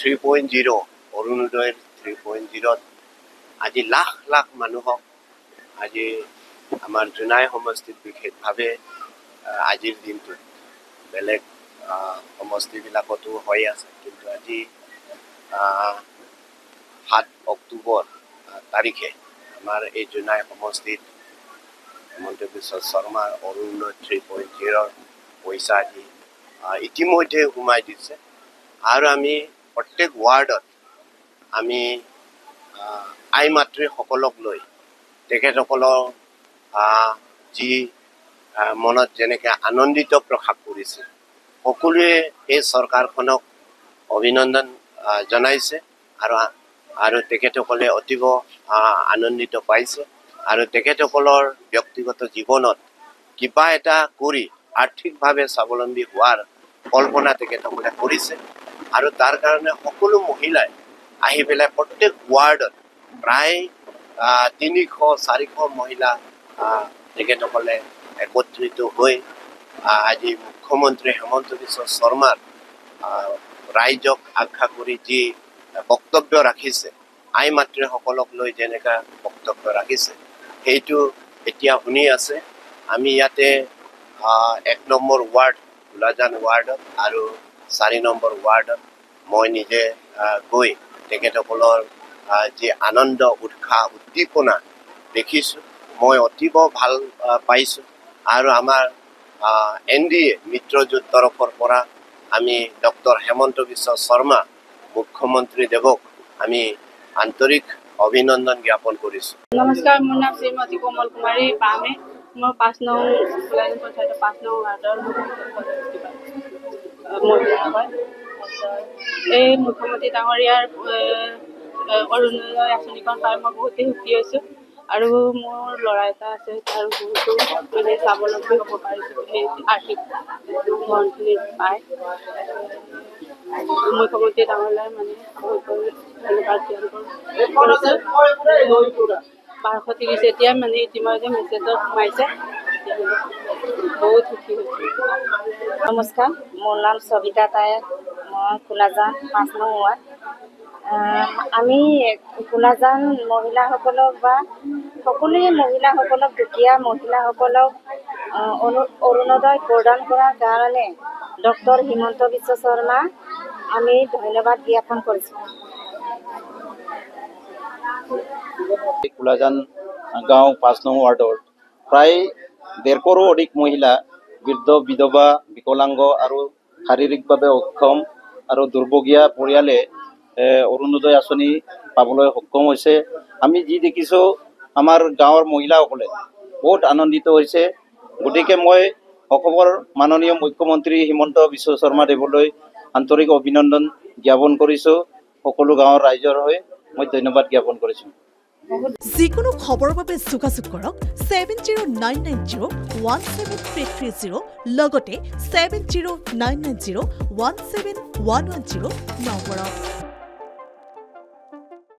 3.0 অৰুণোদয় 3.0 আজি লাখ লাখ মানুহক আজি আমাৰ জোনাই সমষ্টিত বিশেষভাৱে আজিৰ দিনটোত বেলেগ সমষ্টিবিলাকতো হৈ আছে কিন্তু আজি 7 অক্টোবৰ তাৰিখে আমাৰ এই জোনাই সমষ্টিত হিমন্ত বিশ্ব শৰ্মাৰ অৰুণোদয় 3.0 পইচা আজি ইতিমধ্যে সোমাই দিছে আৰু আমি প্ৰত্যেক ৱাৰ্ডত আমি আই মাতৃসকলক লৈ তেখেতসকলৰ যি মনত যেনেকৈ আনন্দিত প্ৰকাশ কৰিছে সকলোৱে এই চৰকাৰখনক অভিনন্দন জনাইছে আৰু তেখেতসকলে অতিব আনন্দিত পাইছে আৰু তেখেতসকলৰ ব্যক্তিগত জীৱনত কিবা এটা কৰি আৰ্থিকভাৱে স্বাৱলম্বী হোৱাৰ কল্পনা তেখেতসকলে কৰিছে আৰু তাৰ কাৰণে সকলো মহিলাই আহি পেলাই প্ৰত্যেক ৱাৰ্ডত প্ৰায় 300-400 মহিলা তেখেতসকলে একত্ৰিত হৈ আজি মুখ্যমন্ত্ৰী হিমন্ত বিশ্ব শৰ্মাৰ ৰাইজক আশা কৰি যি বক্তব্য ৰাখিছে আই মাতৃসকলক লৈ যেনেকা বক্তব্য ৰাখিছে সেইটো এতিয়া শুনি আছে আমি ইয়াতে 1 নম্বৰ ৱাৰ্ড কুলাজান ৱাৰ্ডত আৰু 4 নম্বৰ ৱাৰ্ডত মই নিজে গৈ তেখেতসকলৰ যি আনন্দ উৎসাহ উদ্দীপনা দেখিছোঁ মই অতিব ভাল পাইছোঁ আৰু আমাৰ NDA মিত্ৰজোঁট তৰফৰ পৰা আমি ডক্টৰ হিমন্ত বিশ্ব শৰ্মা মুখ্যমন্ত্ৰী দেৱক আমি আন্তৰিক অভিনন্দন জ্ঞাপন কৰিছোঁ। নমস্কাৰ, মোৰ নাম শ্ৰীমতী কোমল কুমাৰী পামে। মই 5 নং পঞ্চায়তৰ 5 নং ৱাৰ্ডৰ মহিলা হয়। এই মুখ্যমন্ত্ৰী ডাঙৰীয়াৰ অৰুণোদয় আঁচনিখন পাই মই বহুতেই সুখী হৈছোঁ আৰু মোৰ ল'ৰা এটা আছে আৰু বহুতো মানে স্বাৱলম্বী হ'ব পাৰিছোঁ সেই আৰ্থিক ধনখিনি পায়। মুখ্যমন্ত্ৰী ডাঙৰীয়াই মানে বহুতো ধন্যবাদ জ্ঞাপন কৰিছোঁ। 1230 এতিয়া মানে ইতিমধ্যে মেছেজত সোমাইছে বহুত সুখী হৈছোঁ। নমস্কাৰ, মোৰ নাম সবিতা টায়াৰ, মই কুলাজান 5 নং ৱাৰ্ড। আমি কুলাজান মহিলাসকলক বা সকলোৱে মহিলাসকলক দুখীয়া মহিলাসকলক অৰুণোদয় প্ৰদান কৰাৰ কাৰণে ডক্টৰ হিমন্ত বিশ্ব শৰ্মা আমি ধন্যবাদ জ্ঞাপন কৰিছোঁ। কুলাজান গাঁও 5 নং ৱাৰ্ডৰ প্ৰায় 150ৰো অধিক মহিলা বৃদ্ধ বিধৱা বিকলাংগ আৰু শাৰীৰিকভাৱে অক্ষম আৰু দুৰ্ভগীয়া পৰিয়ালে অৰুণোদয় আঁচনি পাবলৈ সক্ষম হৈছে। আমি যি দেখিছোঁ আমাৰ গাঁৱৰ মহিলাসকলে বহুত আনন্দিত হৈছে। গতিকে মই অসমৰ মাননীয় মুখ্যমন্ত্ৰী হিমন্ত বিশ্ব শৰ্মা দেৱলৈ আন্তৰিক অভিনন্দন জ্ঞাপন কৰিছোঁ। সকলো গাঁৱৰ ৰাইজৰ হৈ মই ধন্যবাদ জ্ঞাপন কৰিছোঁ। যিকোনো খবৰৰ বাবে যোগাযোগ কৰক 7099017330 লগতে 7099017110 নম্বৰত।